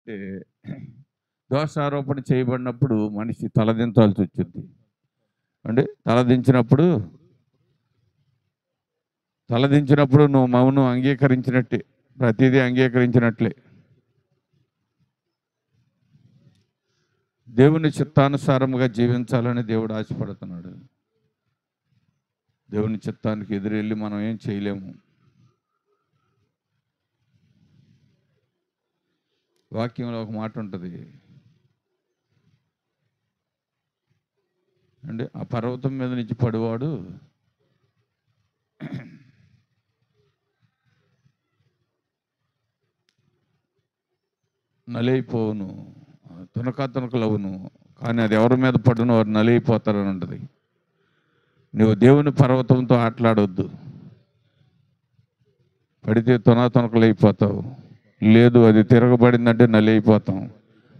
అంటే దోషారోపణ చేయబడినప్పుడు మనిషి తలదించాల్సి వచ్చింది. అంటే తలదించినప్పుడు నువ్వు మౌనం అంగీకరించినట్టే, ప్రతిదీ అంగీకరించినట్లే. దేవుని చిత్తానుసారముగా జీవించాలని దేవుడు ఆశపడుతున్నాడు. దేవుని చిత్తానికి ఎదురెళ్ళి మనం ఏం చేయలేము. వాక్యంలో ఒక మాట ఉంటుంది, అంటే ఆ పర్వతం మీద నుంచి పడివాడు నలైపోవును, తునకలవును, కానీ అది ఎవరి మీద పడునో వారు నలైపోతారని ఉంటుంది. నువ్వు దేవుని పర్వతంతో ఆటలాడొద్దు. పడితే తునకలైపోతావు. లేదు, అది తిరగబడిందంటే నలైపోతాం.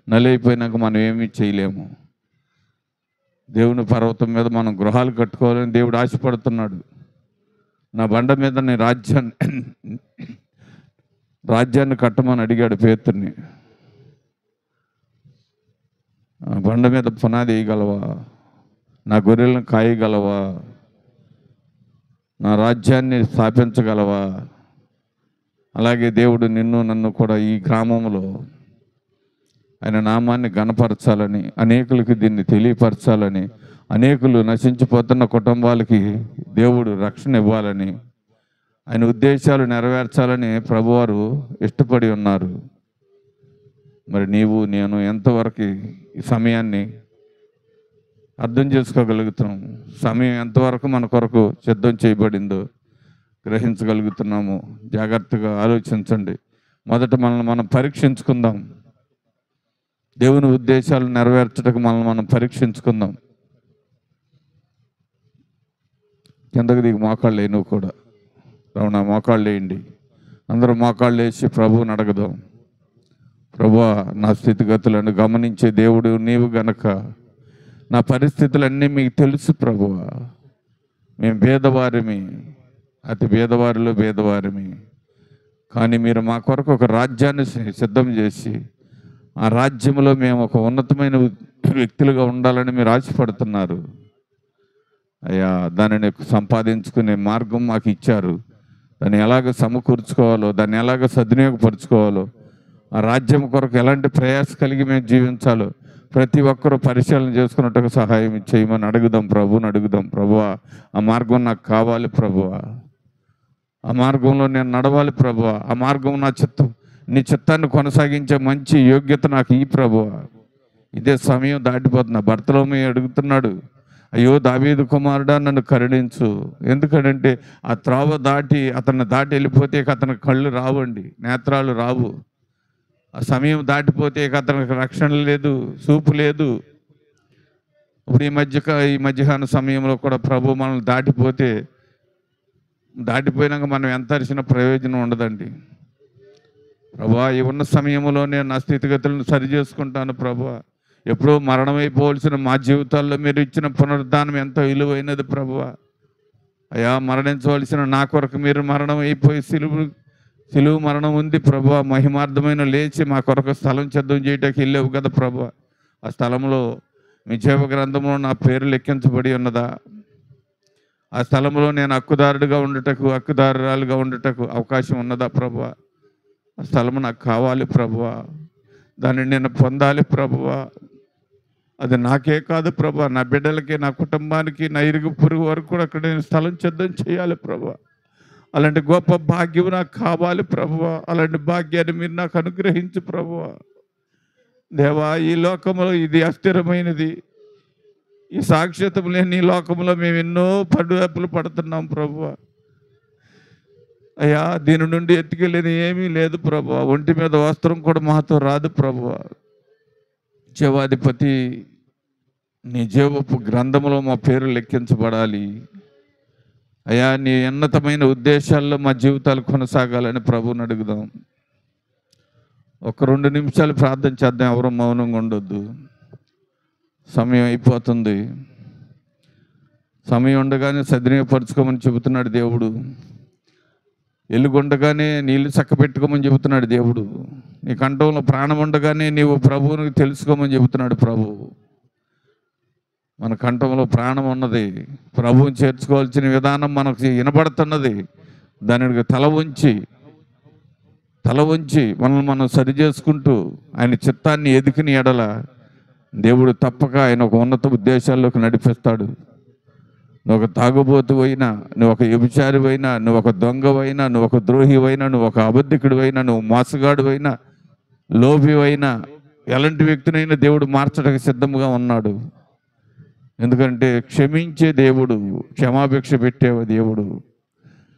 నలైపోయినాక మనం ఏమీ చేయలేము. దేవుని పర్వతం మీద మనం గృహాలు కట్టుకోవాలని దేవుడు ఆశపడుతున్నాడు. నా బండ మీద నీ రాజ్యాన్ని కట్టమని అడిగాడు పేతుర్ని. బండ మీద పునాది వేయగలవా? నా గొర్రెలను కాయగలవా? నా రాజ్యాన్ని స్థాపించగలవా? అలాగే దేవుడు నిన్ను నన్ను కూడా ఈ గ్రామంలో ఆయన నామాన్ని గణపరచాలని, అనేకులకి దీన్ని తెలియపరచాలని, అనేకులు నశించిపోతున్న కుటుంబాలకి దేవుడు రక్షణ ఇవ్వాలని, ఆయన ఉద్దేశాలు నెరవేర్చాలని ప్రభువారు ఇష్టపడి ఉన్నారు. మరి నీవు నేను ఎంతవరకు ఈ సమయాన్ని అర్థం చేసుకోగలుగుతున్నాం? సమయం ఎంతవరకు మన కొరకు సిద్ధం చేయబడిందో గ్రహించగలుగుతున్నాము? జాగ్రత్తగా ఆలోచించండి. మొదట మనల్ని మనం పరీక్షించుకుందాం. దేవుని ఉద్దేశాలు నెరవేర్చడానికి మనల్ని మనం పరీక్షించుకుందాం. కిందకి దిగి మోకాళ్ళు వేయి. నువ్వు కూడా రమణ మోకాళ్ళు వేయండి. అందరూ మోకాళ్ళు వేసి ప్రభువుని అడగదాం. ప్రభువా, నా స్థితిగతులను గమనించే దేవుడు నీవు గనక నా పరిస్థితులన్నీ మీకు తెలుసు ప్రభువా. మేము భేదవారిమి, అతి భేదవారిలో భేదవారిమి. కానీ మీరు మా కొరకు ఒక రాజ్యాన్ని సిద్ధం చేసి ఆ రాజ్యంలో మేము ఒక ఉన్నతమైన వ్యక్తులుగా ఉండాలని మీరు ఆశపడుతున్నారు అయ్యా. దానిని సంపాదించుకునే మార్గం మాకు ఇచ్చారు. దాన్ని ఎలాగ సమకూర్చుకోవాలో, దాన్ని ఎలాగ సద్వినియోగపరుచుకోవాలో, ఆ రాజ్యం కొరకు ఎలాంటి ప్రయాస కలిగి మేము జీవించాలో ప్రతి ఒక్కరూ పరిశీలన చేసుకున్నట్టుగా సహాయం చేయమని అడుగుదాం. ప్రభువుని అడుగుదాం. ప్రభువా, ఆ మార్గం నాకు కావాలి ప్రభువా. ఆ మార్గంలో నేను నడవాలి ప్రభువా. ఆ మార్గం నా చిత్తం, నీ చిత్తాన్ని కొనసాగించే మంచి యోగ్యత నాకు ఈ ప్రభువా. ఇదే సమయం దాటిపోతున్నా. బర్తలోమి అడుగుతున్నాడు, అయ్యో దావీదు కుమారుడా, నన్ను కరుణించు. ఎందుకంటే ఆ త్రోవ దాటి అతన్ని దాటి వెళ్ళిపోతే అతనికి కళ్ళు రావండి, నేత్రాలు రావు. ఆ సమయం దాటిపోతే అతనికి రక్షణ లేదు, చూపు లేదు. ఇప్పుడు ఈ మధ్యాహ్న సమయంలో కూడా ప్రభు మనల్ని దాటిపోయినాక మనం ఎంత అరిసిన ప్రయోజనం ఉండదండి. ప్రభువా, ఈ ఉన్న సమయంలో నేను నా స్థితిగతులను సరి చేసుకుంటాను ప్రభువా. ఎప్పుడో మరణమైపోవలసిన మా జీవితాల్లో మీరు ఇచ్చిన పునరుద్ధానం ఎంతో విలువైనది ప్రభువా. అయ్యా, మరణించవలసిన నా కొరకు మీరు మరణం అయిపోయి సిలువు మరణం ఉంది ప్రభువా. మహిమార్థమైన లేచి మా కొరకు స్థలం సిద్ధం చేయటానికి వెళ్ళావు కదా ప్రభువా. ఆ స్థలంలో మీ జీవ గ్రంథంలో నా పేరు లెక్కించబడి ఉన్నదా? ఆ స్థలంలో నేను హక్కుదారురాలుగా ఉండటకు అవకాశం ఉన్నదా ప్రభువా? ఆ స్థలము నాకు కావాలి ప్రభువా. దాన్ని నేను పొందాలి ప్రభువా. అది నాకే కాదు ప్రభువా, నా బిడ్డలకి, నా కుటుంబానికి, నా ఇరుగు పొరుగు వరకు కూడా అక్కడ నేను స్థలం సిద్ధం చేయాలి ప్రభువా. అలాంటి గొప్ప భాగ్యం నాకు కావాలి ప్రభువా. అలాంటి భాగ్యాన్ని మీరు నాకు అనుగ్రహించు ప్రభువా. దేవా, ఈ లోకంలో ఇది అస్థిరమైనది. ఈ సాక్షాత్తం లేని ఈ లోకంలో మేము ఎన్నో పడుపులు పడుతున్నాం ప్రభువా. అయ్యా, దీని నుండి ఎత్తుకెళ్ళేది ఏమీ లేదు ప్రభువా. ఒంటి మీద వస్త్రం కూడా మాతో రాదు ప్రభువా. జీవాధిపతి, నీ జీవపు గ్రంథంలో మా పేరు లెక్కించబడాలి అయ్యా. నీ ఉన్నతమైన ఉద్దేశాల్లో మా జీవితాలు కొనసాగాలని ప్రభువుని అడుగుదాం. ఒక 2 నిమిషాలు ప్రార్థన చేద్దాం. ఎవరు మౌనంగా ఉండొద్దు. సమయం అయిపోతుంది. సమయం ఉండగానే సద్వినియోగపరచుకోమని చెబుతున్నాడు దేవుడు. ఎలుగుండగానే నీళ్లు చక్కబెట్టుకోమని చెబుతున్నాడు దేవుడు. నీ కంఠంలో ప్రాణం ఉండగానే నీవు ప్రభువుని తెలుసుకోమని చెబుతున్నాడు ప్రభు. మన కంఠంలో ప్రాణం ఉన్నది, ప్రభువుని చేర్చుకోవాల్సిన విధానం మనకు వినబడుతున్నది. దానికి తల ఉంచి మనల్ని మనం సరి చేసుకుంటూ ఆయన చిత్తాన్ని ఎదికిన ఎడల దేవుడు తప్పక ఆయన ఒక ఉన్నత ఉద్దేశాల్లోకి నడిపిస్తాడు. నువ్వు ఒక తాగుబోతువైనా, నువ్వు ఒక వ్యభిచారివైనా, నువ్వు ఒక దొంగవైనా, నువ్వు ఒక ద్రోహివైనా, నువ్వు ఒక అబద్ధికుడివైనా, నువ్వు మోసగాడువైనా, లోభివైనా, ఎలాంటి వ్యక్తినైనా దేవుడు మార్చడానికి సిద్ధంగా ఉన్నాడు. ఎందుకంటే క్షమించే దేవుడు, క్షమాభిక్ష పెట్టే దేవుడు,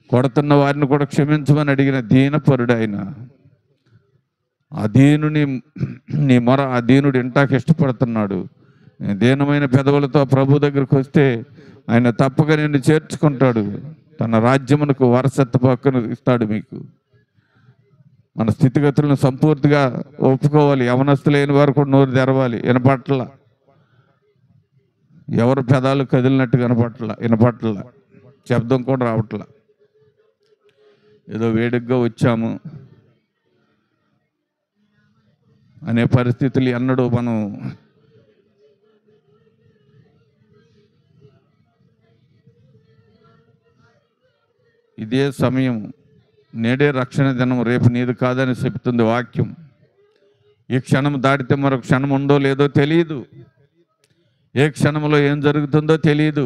కొడుతున్న వారిని కూడా క్షమించమని అడిగిన దీనపరుడు ఆయన. ఆ దీనుడు ఇంటాకి ఇష్టపడుతున్నాడు. దీనమైన పెదవులతో ప్రభు దగ్గరికి వస్తే ఆయన తప్పక నిన్ను చేర్చుకుంటాడు. తన రాజ్యమునకు వారసత్వ హక్కును ఇస్తాడు మీకు. మన స్థితిగతులను సంపూర్తిగా ఒప్పుకోవాలి. యవనస్తులైన వారు కూడా నోరు తెరవాలి. ఎవరు పెదాలు కదిలినట్టు వినపట్ల, శబ్దం కూడా రావట్ల. ఏదో వేడిగ్గా వచ్చాము అనే పరిస్థితులు ఎన్నడూ మనం ఇదే సమయం, నేడే రక్షణ దినం, రేపు నీది కాదని చెప్తుంది వాక్యం. ఈ క్షణం దాటితే మరొక క్షణం ఉందో లేదో తెలియదు. ఏ క్షణంలో ఏం జరుగుతుందో తెలియదు.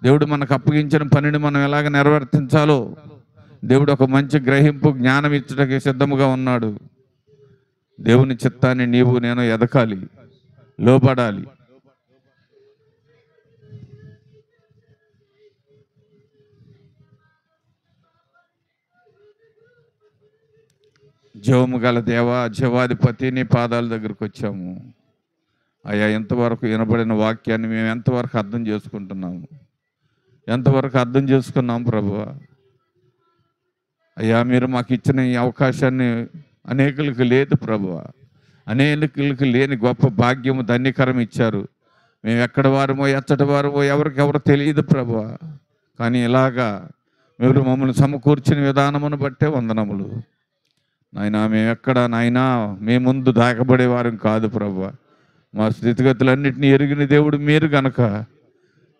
దేవుడు మనకు అప్పగించిన పనిని మనం ఎలాగ నెరవేర్తించాలో దేవుడు ఒక మంచి గ్రహింపు, జ్ఞానం ఇచ్చడానికి సిద్ధముగా ఉన్నాడు. దేవుని చిత్తాన్ని నీవు నేను ఎదకాలి, లోబడాలి. జీవము గల దేవా, జీవాధిపతి, నీ పాదాల దగ్గరికి వచ్చాము అయ్యా. ఎంతవరకు వినబడిన వాక్యాన్ని మేము ఎంతవరకు అర్థం చేసుకుంటున్నాము, ఎంతవరకు అర్థం చేసుకున్నాం ప్రభువా? అయ్యా, మీరు మాకు ఇచ్చిన ఈ అవకాశాన్ని అనేకులకు లేదు ప్రభువా. అనేకులకు లేని గొప్ప భాగ్యము, ధన్యకరం ఇచ్చారు. మేము ఎక్కడ వారమో ఎచ్చటి వారమో ఎవరికెవరో తెలియదు ప్రభువా. కానీ ఇలాగా మీరు మమ్మల్ని సమకూర్చిన విధానమును బట్టే వందనములు నాయనా. నాయనా మేము ముందు దాకబడేవారం కాదు ప్రభువా. మా స్థితిగతులన్నింటినీ ఎరిగిన దేవుడు మీరు గనక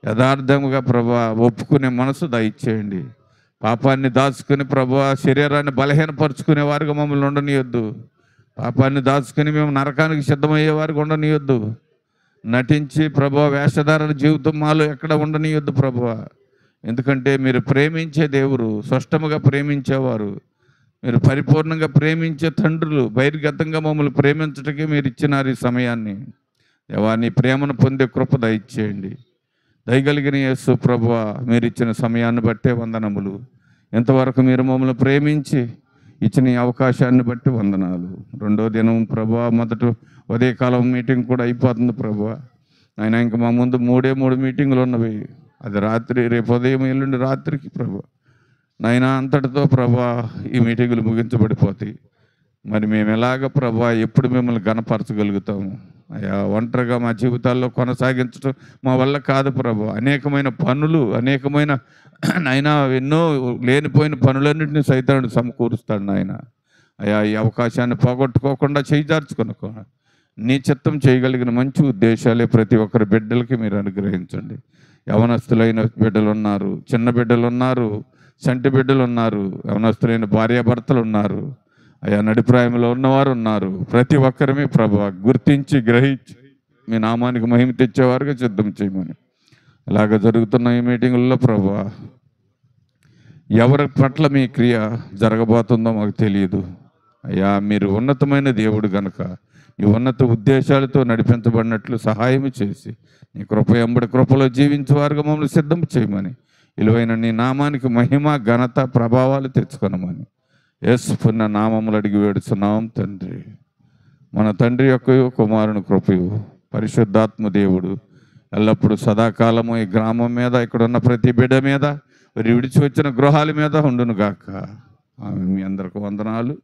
యథార్థముగా ప్రభువా ఒప్పుకునే మనసు దయచేయండి. పాపాన్ని దాచుకుని ప్రభువా శరీరాన్ని బలహీనపరుచుకునే వారికి మమ్మల్ని ఉండనియొద్దు. పాపాన్ని దాచుకుని మేము నరకానికి సిద్ధమయ్యే వారికి ఉండనియొద్దు. నటించి ప్రభువా వేషధారణ జీవితం మాలో ఎక్కడ ఉండనియొద్దు ప్రభువా. ఎందుకంటే మీరు ప్రేమించే దేవుడు, స్పష్టముగా ప్రేమించేవారు, మీరు పరిపూర్ణంగా ప్రేమించే తండ్రులు. బహిర్గతంగా మమ్మల్ని ప్రేమించటకే మీరు ఇచ్చినారు ఈ సమయాన్ని. దేవా, నీ ప్రేమను పొందే కృప దయచేయండి. దయగలిగిన యేసు ప్రభువా, మీరు ఇచ్చిన సమయాన్ని బట్టే వందనములు. ఎంతవరకు మీరు మమ్మల్ని ప్రేమించి ఇచ్చిన ఈ అవకాశాన్ని బట్టి వందనాలు. రెండో దినం ప్రభువా, మొదట ఉదయకాలం మీటింగ్ కూడా అయిపోతుంది ప్రభువా. ఆయన ఇంకా మా ముందు 3 మీటింగులు ఉన్నవి. అది రాత్రి, రేపు ఉదయం, ఎల్లుండి రాత్రికి ప్రభువా. నాయన అంతటితో ప్రభా ఈ మీటింగులు ముగించబడిపోతాయి. మరి మేము ఎలాగ ప్రభా ఎప్పుడు మిమ్మల్ని గణపరచగలుగుతాము? అయ్యా, ఒంటరిగా మా జీవితాల్లో కొనసాగించడం మా వల్ల కాదు ప్రభా. అనేకమైన పనులు, అనేకమైన నాయన ఎన్నో లేనిపోయిన పనులన్నింటినీ సైతాన్ని సమకూరుస్తాడు నాయన. అయ్యా, ఈ అవకాశాన్ని పోగొట్టుకోకుండా చేజార్చుకొనుకో. నీ చిత్తం చేయగలిగిన మంచి ఉద్దేశాలే ప్రతి ఒక్కరి బిడ్డలకి మీరు అనుగ్రహించండి. యవనస్తులైన బిడ్డలు ఉన్నారు, చిన్న బిడ్డలు ఉన్నారు, చంటి బిడ్డలు ఉన్నారు, యవనస్తులైన భార్యాభర్తలు ఉన్నారు, అయ్యా నడిప్రాయంలో ఉన్నవారు ఉన్నారు. ప్రతి ఒక్కరిమే ప్రభువా గుర్తించి గ్రహించి మీ నామానికి మహిమ తెచ్చేవారుగా సిద్ధం చేయమని. అలాగ జరుగుతున్న ఈ మీటింగుల్లో ప్రభువా ఎవరి పట్ల మీ క్రియ జరగబోతుందో మాకు తెలియదు. అయ్యా, మీరు ఉన్నతమైన దేవుడు గనుక ఈ ఉన్నత ఉద్దేశాలతో నడిపించబడినట్లు సహాయం చేసి నీ కృప ఎంబడి కృపలో జీవించేవారుగా మమ్మల్ని సిద్ధం చేయమని, విలువైన నీ నామానికి మహిమ, ఘనత, ప్రభావాలు తెచ్చుకొనమని యేసు పుణ్య నామములు అడిగి వేడుచున్నాం తండ్రి. మన తండ్రి యొక్క కుమారుని కృపయు పరిశుద్ధాత్మ దేవుడు ఎల్లప్పుడూ సదాకాలము ఈ గ్రామం మీద, ఇక్కడ ఉన్న ప్రతి బిడ్డ మీద, విడిచి వచ్చిన గృహాల మీద ఉండును గాక. మీ అందరికి వందనాలు.